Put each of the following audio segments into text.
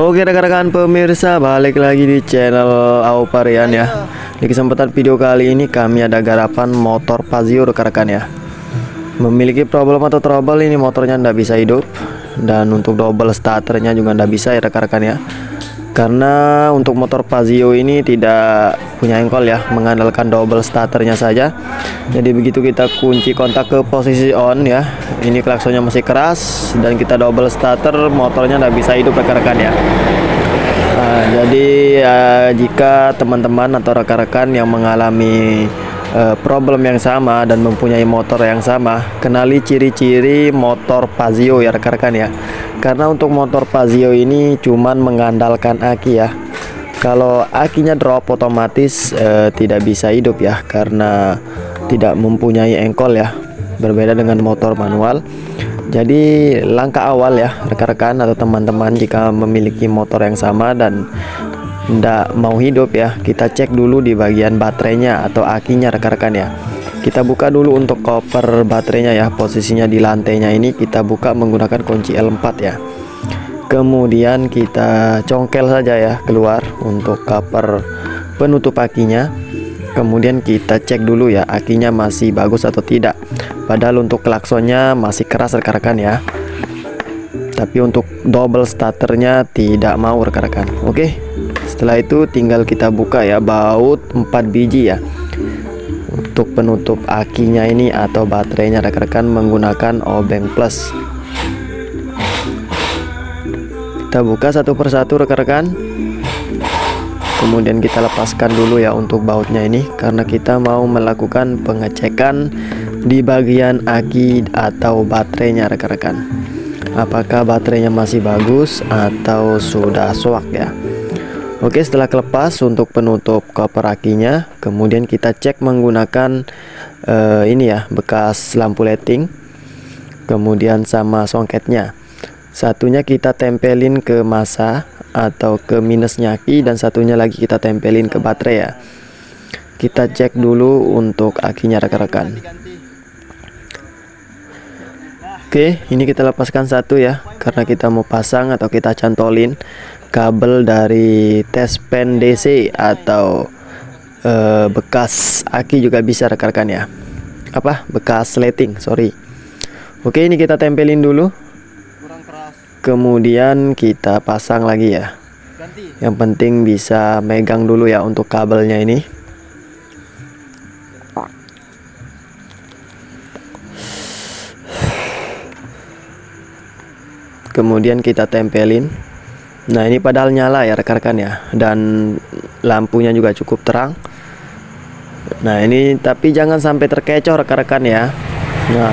Oke rekan-rekan pemirsa, balik lagi di channel Auparian ya. Di kesempatan video kali ini kami ada garapan motor Pazio rekan-rekan ya. Memiliki problem atau trouble, ini motornya ndak bisa hidup. Dan untuk double starternya juga ndak bisa ya rekan-rekan ya. Karena untuk motor Pazio ini tidak punya engkol ya, mengandalkan double starternya saja. Jadi begitu kita kunci kontak ke posisi on ya, ini klaksonnya masih keras dan kita double starter, motornya nggak bisa hidup rekan-rekan ya. Nah, jadi jika teman-teman atau rekan-rekan yang mengalami problem yang sama dan mempunyai motor yang sama, kenali ciri-ciri motor Pazio ya rekan-rekan ya. Karena untuk motor Pazio ini cuman mengandalkan aki ya. Kalau akinya drop otomatis tidak bisa hidup ya, karena tidak mempunyai engkol ya, berbeda dengan motor manual. Jadi langkah awal ya rekan-rekan atau teman-teman jika memiliki motor yang sama dan tidak mau hidup ya, kita cek dulu di bagian baterainya atau akinya rekan-rekan ya. Kita buka dulu untuk koper baterainya ya, posisinya di lantainya ini kita buka menggunakan kunci L4 ya. Kemudian kita congkel saja ya keluar untuk koper penutup akinya. Kemudian kita cek dulu ya akinya masih bagus atau tidak. Padahal untuk klaksonnya masih keras rekan-rekan ya. Tapi untuk double starternya tidak mau rekan-rekan. Oke. Setelah itu tinggal kita buka ya baut 4 biji ya. Untuk penutup akinya ini atau baterainya rekan-rekan menggunakan obeng plus. Kita buka satu persatu rekan-rekan. Kemudian kita lepaskan dulu ya untuk bautnya ini, karena kita mau melakukan pengecekan di bagian aki atau baterainya rekan-rekan. Apakah baterainya masih bagus atau sudah soak ya. Oke, setelah kelepas untuk penutup koper akinya, kemudian kita cek menggunakan ini ya, bekas lampu lighting, kemudian sama songketnya. Satunya kita tempelin ke masa atau ke minusnya aki, dan satunya lagi kita tempelin ke baterai ya. Kita cek dulu untuk akinya rekan-rekan. Oke, ini kita lepaskan satu ya, karena kita mau pasang atau kita cantolin kabel dari tes pen DC atau bekas aki juga bisa rekan-rekan ya. Bekas lighting, sorry. Oke, ini kita tempelin dulu. Kemudian kita pasang lagi ya. Yang penting bisa megang dulu ya untuk kabelnya ini. Kemudian kita tempelin. Nah, ini padahal nyala ya rekan-rekan ya, dan lampunya juga cukup terang. Nah, ini tapi jangan sampai terkecoh rekan-rekan ya. Nah,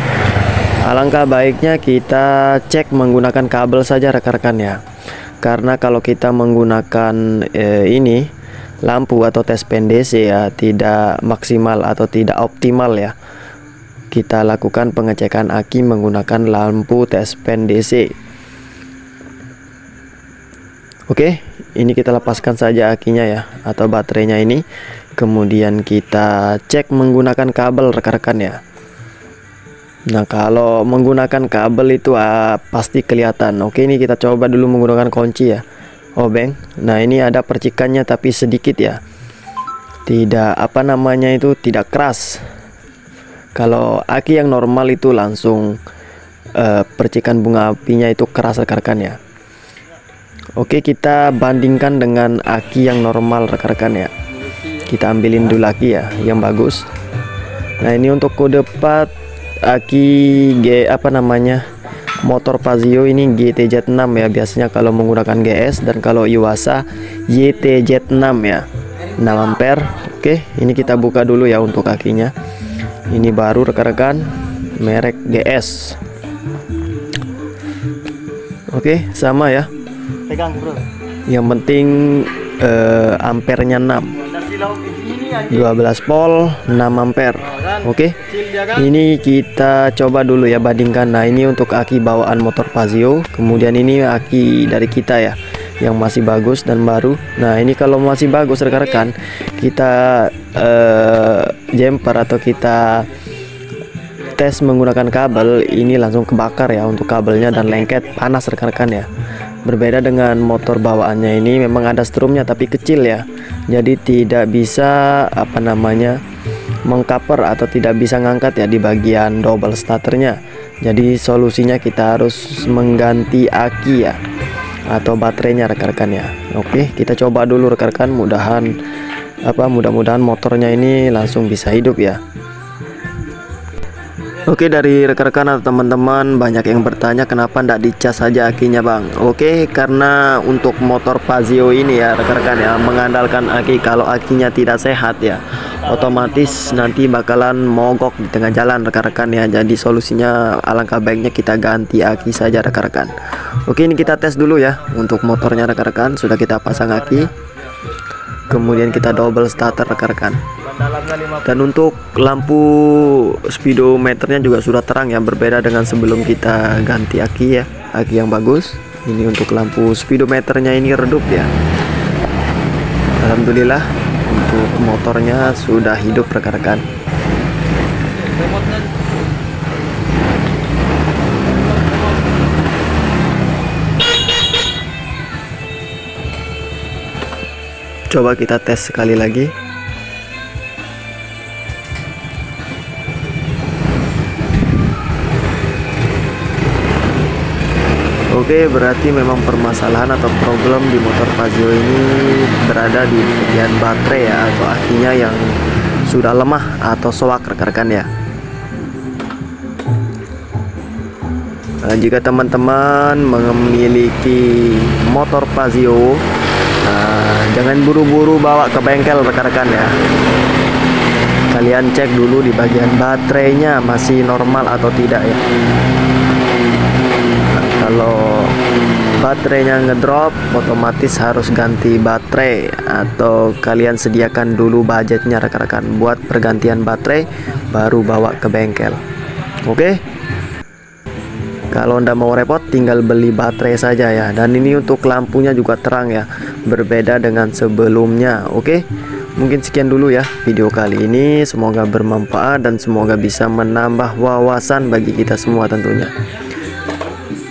alangkah baiknya kita cek menggunakan kabel saja rekan-rekan ya. Karena kalau kita menggunakan ini lampu atau tes pen DC ya, tidak maksimal atau tidak optimal ya. Kita lakukan pengecekan aki menggunakan lampu tes pen DC. Oke, ini kita lepaskan saja akinya ya atau baterainya ini. Kemudian kita cek menggunakan kabel rekan-rekan ya. Nah, kalau menggunakan kabel itu pasti kelihatan. Oke, ini kita coba dulu menggunakan kunci ya, obeng. Nah, ini ada percikannya tapi sedikit ya. Tidak tidak keras. Kalau aki yang normal itu langsung percikan bunga apinya itu keras rekan-rekan ya. Oke, kita bandingkan dengan aki yang normal rekan-rekan ya. Kita ambilin dulu aki ya yang bagus. Nah, ini untuk kode part aki motor Pazio ini GTZ6 ya. Biasanya kalau menggunakan GS, dan kalau Iwasa YTZ6 ya, 6 ampere. Oke, ini kita buka dulu ya untuk akinya. Ini baru rekan-rekan, merek GS. Oke, sama ya. Pegang bro. Yang penting ampernya 6, 12 volt 6 ampere. Oke, ini kita coba dulu ya bandingkan. Nah, ini untuk aki bawaan motor Pazio, kemudian ini aki dari kita ya yang masih bagus dan baru. Nah, ini kalau masih bagus rekan-rekan, kita jumper atau kita tes menggunakan kabel, ini langsung kebakar ya untuk kabelnya dan lengket panas rekan-rekan ya. Berbeda dengan motor bawaannya ini memang ada strumnya tapi kecil ya. Jadi tidak bisa mengcover atau tidak bisa ngangkat ya di bagian double starternya. Jadi solusinya kita harus mengganti aki ya, atau baterainya rekan-rekan ya. Oke, kita coba dulu rekan-rekan, mudah-mudahan motornya ini langsung bisa hidup ya. Oke, dari rekan-rekan atau teman-teman banyak yang bertanya kenapa ndak dicas saja akinya bang. Oke, karena untuk motor Pazio ini ya rekan-rekan ya, mengandalkan aki. Kalau akinya tidak sehat ya, otomatis nanti bakalan mogok di tengah jalan rekan-rekan ya. Jadi solusinya alangkah baiknya kita ganti aki saja rekan-rekan. Oke, ini kita tes dulu ya. Untuk motornya rekan-rekan sudah kita pasang aki, kemudian kita double starter rekan-rekan. Dan untuk lampu speedometernya juga sudah terang ya, berbeda dengan sebelum kita ganti aki ya, aki yang bagus. Ini untuk lampu speedometernya ini redup ya. Alhamdulillah untuk motornya sudah hidup rekan-rekan. Coba kita tes sekali lagi. Oke, berarti memang permasalahan atau problem di motor Pazio ini berada di bagian baterai ya, atau akinya yang sudah lemah atau soak rekan-rekan ya. Nah, jika teman-teman memiliki motor Pazio, jangan buru-buru bawa ke bengkel rekan-rekan ya. Kalian cek dulu di bagian baterainya masih normal atau tidak ya. Kalau baterainya ngedrop, otomatis harus ganti baterai, atau kalian sediakan dulu budgetnya rekan-rekan buat pergantian baterai baru bawa ke bengkel. Oke, kalau Anda mau repot tinggal beli baterai saja ya. Dan ini untuk lampunya juga terang ya, berbeda dengan sebelumnya. Oke, mungkin sekian dulu ya video kali ini, semoga bermanfaat dan semoga bisa menambah wawasan bagi kita semua tentunya.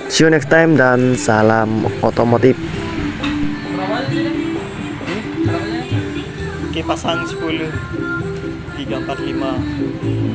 See you next time dan salam otomotif. Oke, pasang 10 345.